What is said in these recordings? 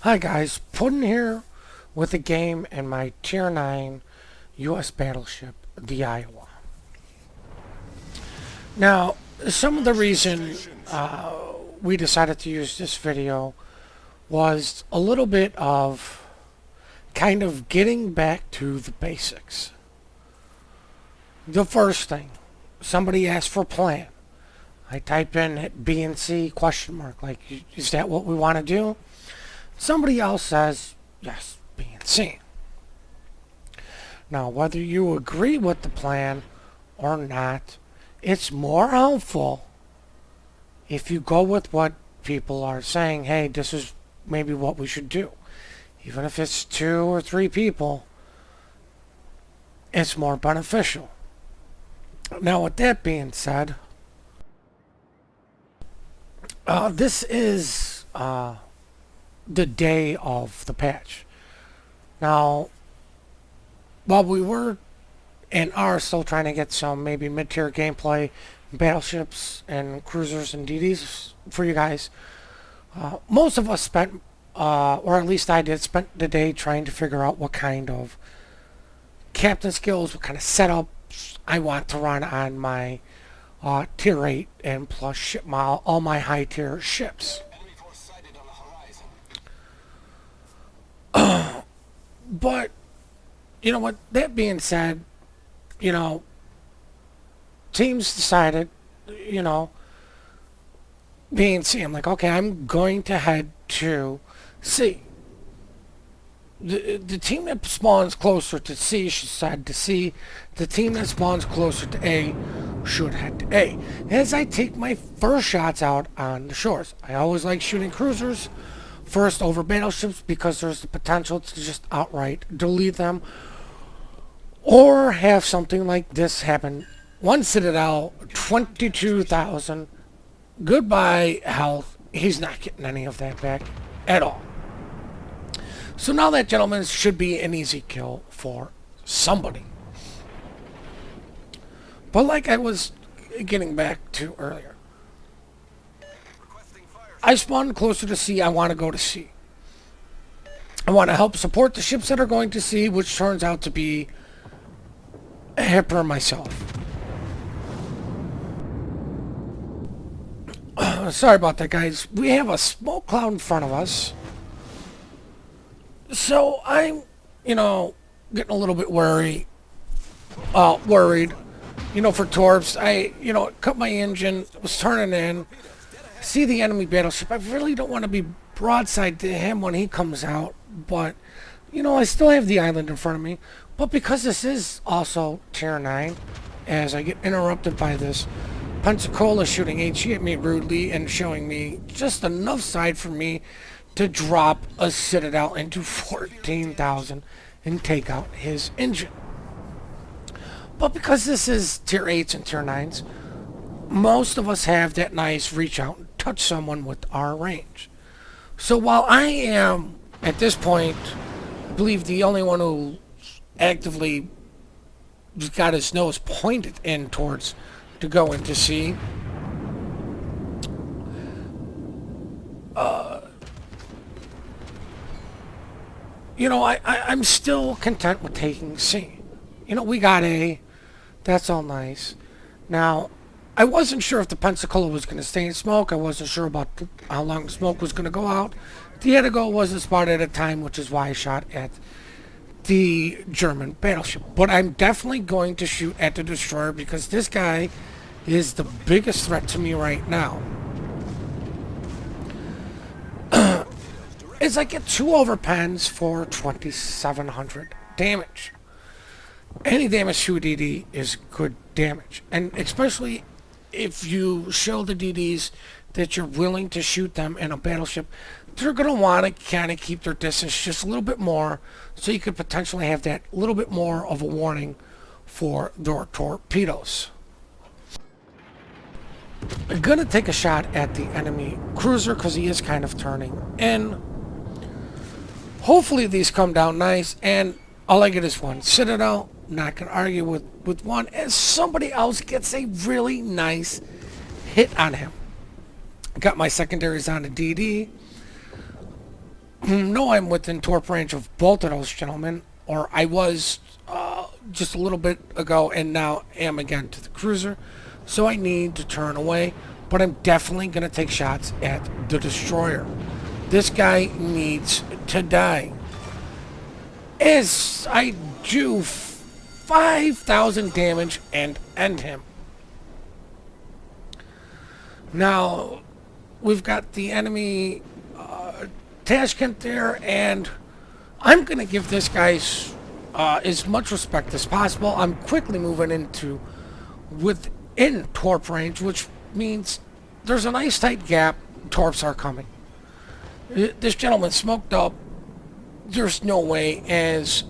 Hi guys, Puddin here with a game and my Tier 9 US battleship, the Iowa. Now, some of the reason we decided to use this video was a little bit of kind of getting back to the basics. The first thing, somebody asked for a plan. I type in B and C question mark, like, is that what we want to do? Somebody else says, yes, B and C. Now, whether you agree with the plan or not, it's more helpful if you go with what people are saying. Hey, this is maybe what we should do. Even if it's 2 or 3 people, it's more beneficial. Now, with that being said, this is the day of the patch. Now, while we were and are still trying to get some maybe mid-tier gameplay, battleships and cruisers and DDs for you guys, most of us spent, or at least I did, spent the day trying to figure out what kind of captain skills, what kind of setups I want to run on my tier 8 and plus ship model, all my high tier ships. But, you know what, that being said, you know, teams decided, you know, B and C, I'm like, okay, I'm going to head to C. The team that spawns closer to C should head to C. The team that spawns closer to A should head to A. As I take my first shots out on the shores, I always like shooting cruisers first over battleships because there's the potential to just outright delete them or have something like this happen. One Citadel, 22,000. Goodbye health. He's not getting any of that back at all. So now that, gentlemen, should be an easy kill for somebody. But like I was getting back to earlier, I spawned closer to C. I want to go to C. I want to help support the ships that are going to C, which turns out to be a Hipper myself. Sorry about that, guys. We have a smoke cloud in front of us. So I'm, you know, getting a little bit worried, you know, for torps. I, you know, cut my engine, was turning in, see the enemy battleship. I really don't want to be broadside to him when he comes out, but, you know, I still have the island in front of me. But because this is also tier 9, as I get interrupted by this Pensacola shooting HE at me rudely and showing me just enough side for me to drop a Citadel into 14,000 and take out his engine. But because this is tier 8s and tier 9s, most of us have that nice reach out and touch someone with our range. So while I am, at this point, I believe the only one who actively got his nose pointed in towards to go into C, you know, I'm still content with taking C. You know, we got A. That's all nice. Now, I wasn't sure if the Pensacola was going to stay in smoke. I wasn't sure about how long the smoke was going to go out. The Edigo wasn't spotted at a time, which is why I shot at the German battleship. But I'm definitely going to shoot at the destroyer because this guy is the biggest threat to me right now. Is I get 2 overpens for 2,700 damage. Any damage to a DD is good damage. And especially if you show the DDs that you're willing to shoot them in a battleship, they're going to want to kind of keep their distance just a little bit more, so you could potentially have that little bit more of a warning for their torpedoes. I'm going to take a shot at the enemy cruiser because he is kind of turning in. Hopefully these come down nice, and all I get is one Citadel. Not going to argue with one, as somebody else gets a really nice hit on him. Got my secondaries on the DD. know I'm within torp range of both of those gentlemen, or I was just a little bit ago, and now am again to the cruiser. So I need to turn away, but I'm definitely going to take shots at the destroyer. This guy needs to die. As I do 5,000 damage and end him. Now, we've got the enemy Tashkent there, and I'm going to give this guy as much respect as possible. I'm quickly moving into within torp range, which means there's a nice tight gap. Torps are coming. This gentleman smoked up. There's no way. As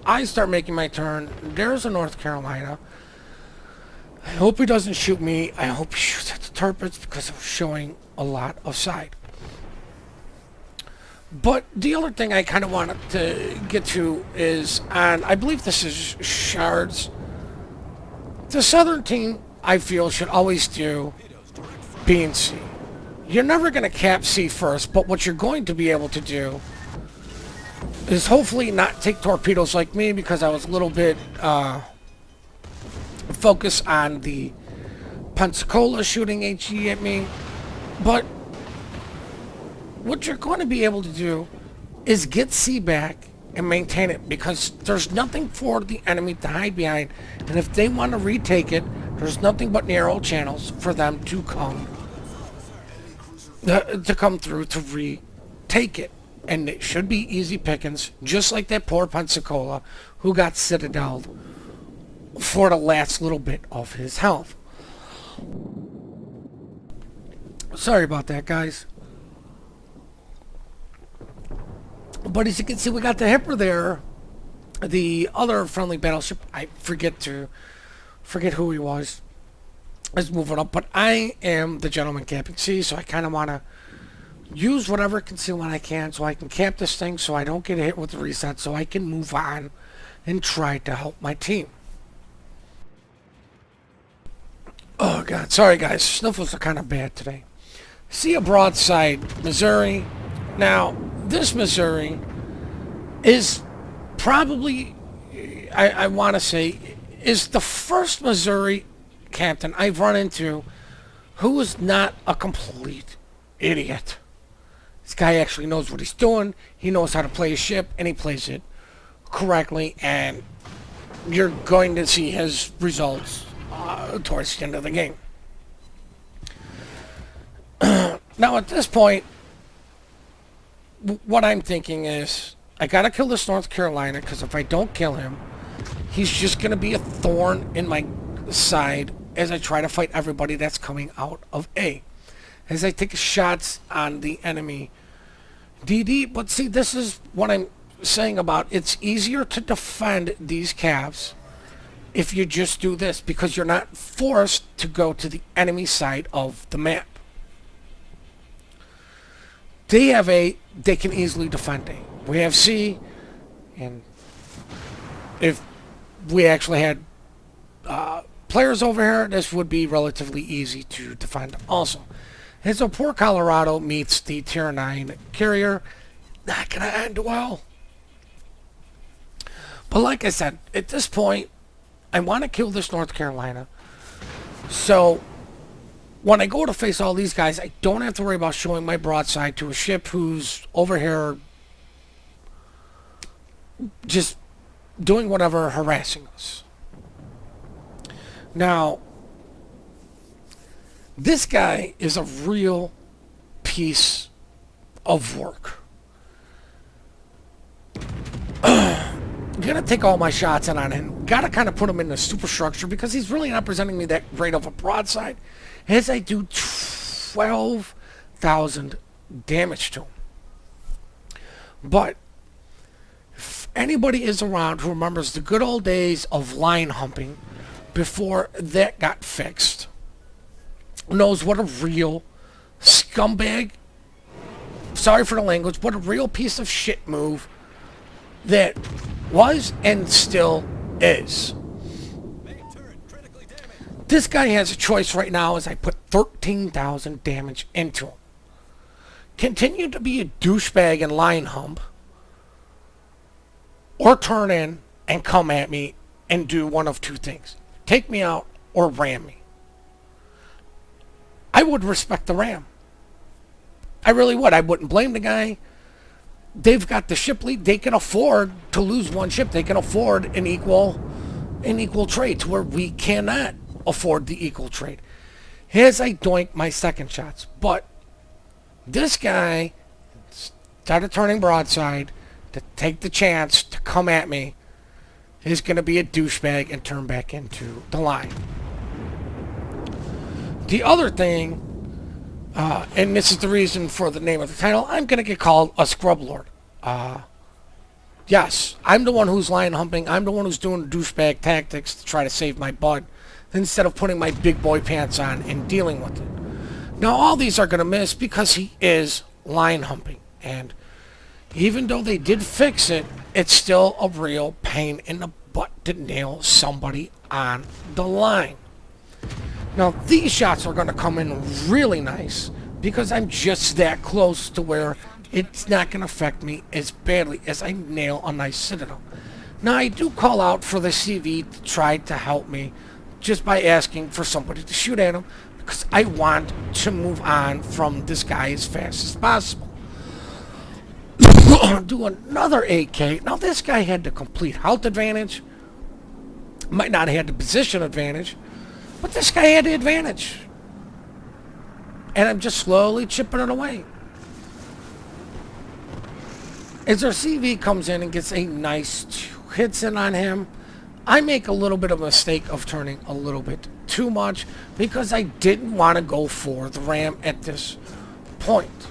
I start making my turn, there's a North Carolina. I hope he doesn't shoot me. I hope he shoots at the turrets because I'm showing a lot of side. But the other thing I kind of wanted to get to is on, I believe this is Shards. The Southern team, I feel, should always do B and C. You're never going to cap C first, but what you're going to be able to do is hopefully not take torpedoes like me, because I was a little bit focused on the Pensacola shooting HE at me. But what you're going to be able to do is get C back and maintain it, because there's nothing for the enemy to hide behind, and if they want to retake it, there's nothing but narrow channels for them to come through to retake it. And it should be easy pickings, just like that poor Pensacola who got citadeled for the last little bit of his health. Sorry about that, guys. But as you can see, we got the Hipper there. The other friendly battleship, I forget who he was, is moving up. But I am the gentleman capping C, so I kind of want to use whatever concealment I can so I can cap this thing so I don't get hit with the reset, so I can move on and try to help my team. Oh god, sorry guys, sniffles are kind of bad today. See a broadside Missouri. Now, this Missouri is probably, I want to say, is the first Missouri captain I've run into who is not a complete idiot. This guy actually knows what he's doing. He knows how to play a ship, and he plays it correctly, and you're going to see his results towards the end of the game. Now, at this point, what I'm thinking is, I gotta kill this North Carolina, because if I don't kill him, he's just gonna be a thorn in my side as I try to fight everybody that's coming out of A. As I take shots on the enemy DD. But see, this is what I'm saying about it's easier to defend these calves if you just do this, because you're not forced to go to the enemy side of the map. They have A, they can easily defend A. We have C, and if we actually had players over here, this would be relatively easy to defend also. And so poor Colorado meets the Tier 9 carrier. Not going to end well. But like I said, at this point, I want to kill this North Carolina. So when I go to face all these guys, I don't have to worry about showing my broadside to a ship who's over here just doing whatever, harassing us. Now, this guy is a real piece of work. Gonna take all my shots in on him. Gotta kind of put him in the superstructure because he's really not presenting me that great of a broadside. As I do 12,000 damage to him. But if anybody is around who remembers the good old days of line humping before that got fixed, knows what a real scumbag, sorry for the language, what a real piece of shit move that was and still is. This guy has a choice right now as I put 13,000 damage into him. continue to be a douchebag and line hump, or turn in and come at me and do one of two things. Take me out or ram me. I would respect the ram. I really would. I wouldn't blame the guy. They've got the ship lead. They can afford to lose one ship. They can afford an equal trade, to where we cannot afford the equal trade. As I doink my second shots. But this guy started turning broadside to take the chance to come at me. He's going to be a douchebag and turn back into the line. The other thing, and this is the reason for the name of the title, I'm going to get called a scrub lord. Yes, I'm the one who's line humping. I'm the one who's doing douchebag tactics to try to save my bud, instead of putting my big boy pants on and dealing with it. Now, all these are going to miss because he is line humping. And even though they did fix it, it's still a real pain in the butt to nail somebody on the line. Now, these shots are going to come in really nice because I'm just that close to where it's not going to affect me as badly as I nail a nice citadel. Now, I do call out for the CV to try to help me just by asking for somebody to shoot at him, because I want to move on from this guy as fast as possible. Do another 8K. Now, this guy had the complete health advantage. Might not have had the position advantage, but this guy had the advantage. And I'm just slowly chipping it away. As our CV comes in and gets a nice 2 hits in on him, I make a little bit of a mistake of turning a little bit too much because I didn't want to go for the ram at this point.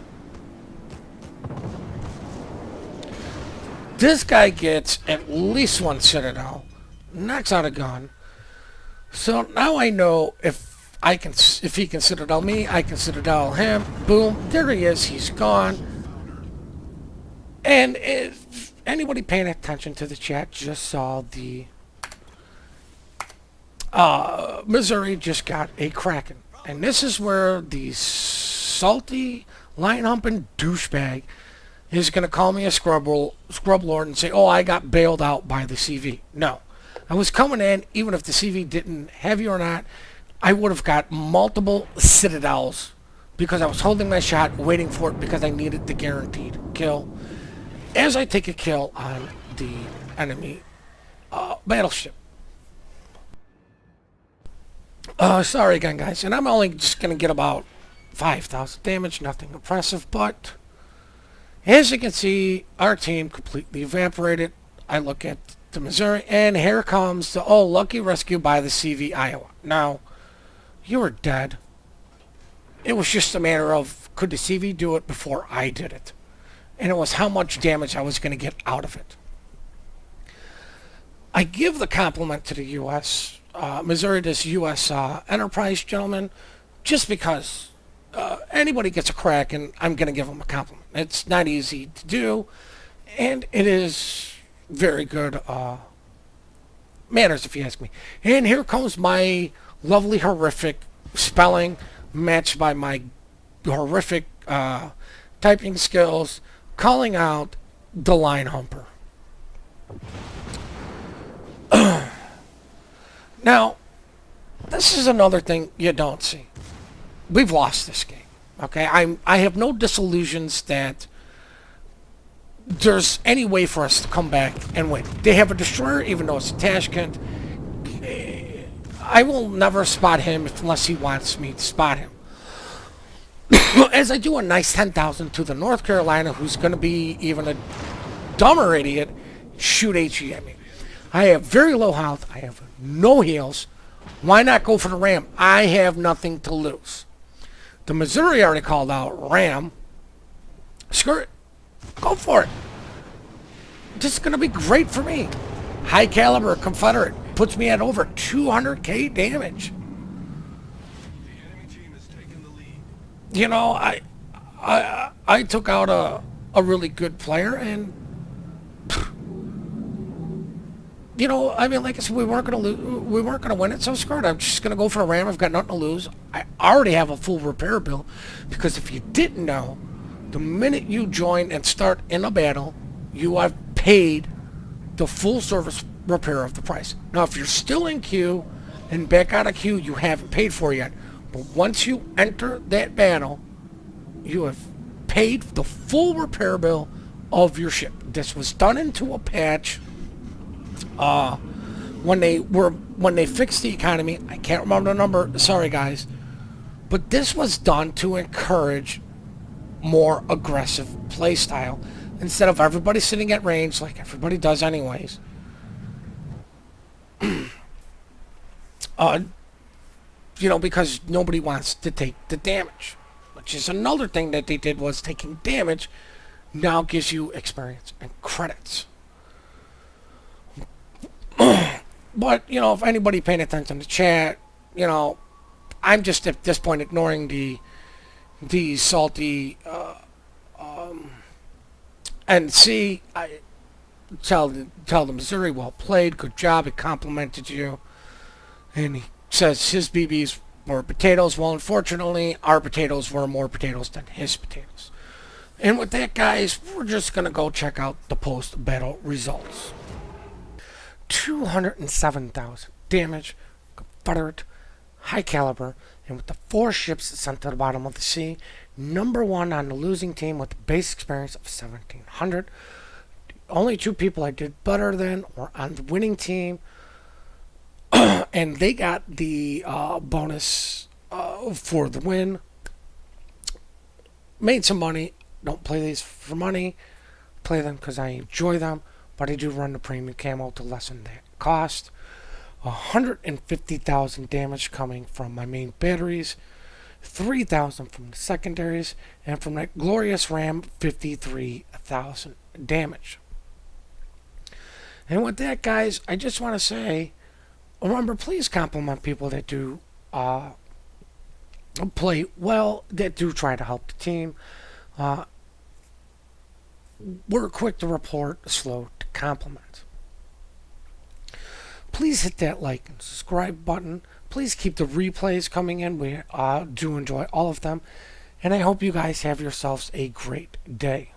This guy gets at least 1 citadel, knocks out a gun. So now I know if he can citadel me, I can citadel him. Boom, there he is, he's gone. And if anybody paying attention to the chat just saw the Missouri just got a Kraken. And this is where the salty, line-humping douchebag is going to call me a scrub lord and say, oh, I got bailed out by the CV. No. I was coming in, even if the CV didn't have you or not, I would have got multiple citadels because I was holding my shot, waiting for it because I needed the guaranteed kill. As I take a kill on the enemy battleship. Sorry again, guys. And I'm only just going to get about 5,000 damage. Nothing impressive. But as you can see, our team completely evaporated. I look at the Missouri. And here comes the, oh, lucky rescue by the CV Iowa. Now, you were dead. It was just a matter of, could the CV do it before I did it? And it was how much damage I was going to get out of it. I give the compliment to the U.S. Missouri, this U.S. Enterprise gentleman, just because anybody gets a crack, and I'm going to give them a compliment. It's not easy to do, and it is very good manners, if you ask me. And here comes my lovely horrific spelling, matched by my horrific typing skills, calling out the line humper. Now, this is another thing you don't see. We've lost this game. Okay, I have no disillusions that there's any way for us to come back and win. They have a destroyer, even though it's a Tashkent. I will never spot him unless he wants me to spot him. As I do a nice 10,000 to the North Carolina, who's going to be even a dumber idiot, shoot HE at me. I have very low health. I have no heals. Why not go for the ram? I have nothing to lose. The Missouri already called out ram. Screw it. Go for it. This is going to be great for me. High caliber Confederate puts me at over 200k damage. You know, I took out a really good player, and you know, I mean, like I said, we weren't gonna win it, so screw it. I'm just gonna go for a ram. I've got nothing to lose. I already have a full repair bill, because if you didn't know, The minute you join and start in a battle, you have paid the full service repair of the price. Now, if you're still in queue and back out of queue, you haven't paid for it yet. But once you enter that battle, you have paid the full repair bill of your ship. This was done into a patch when they fixed the economy. I can't remember the number. Sorry, guys. But this was done to encourage more aggressive playstyle instead of everybody sitting at range like everybody does anyways. Because nobody wants to take the damage, which is another thing that they did, was taking damage now gives you experience and credits. But, if anybody paying attention to chat, I'm just at this point ignoring the salty NC. I tell them Missouri, well played, good job, it complimented you. And he says his BBs were potatoes. Well, unfortunately, our potatoes were more potatoes than his potatoes. And with that, guys, we're just going to go check out the post-battle results. 207,000 damage, Confederate, high caliber, and with the 4 ships sent to the bottom of the sea, number 1 on the losing team with a base experience of 1,700. The only 2 people I did better than were on the winning team, and they got the bonus for the win. Made some money. Don't play these for money. Play them because I enjoy them, but I do run the premium camo to lessen that cost. 150,000 damage coming from my main batteries, 3,000 from the secondaries, and from that glorious ram, 53,000 damage. And with that, guys, I just want to say, remember, please compliment people that do play well, that do try to help the team. We're quick to report, slow to compliment. Please hit that like and subscribe button. Please keep the replays coming in. We do enjoy all of them. And I hope you guys have yourselves a great day.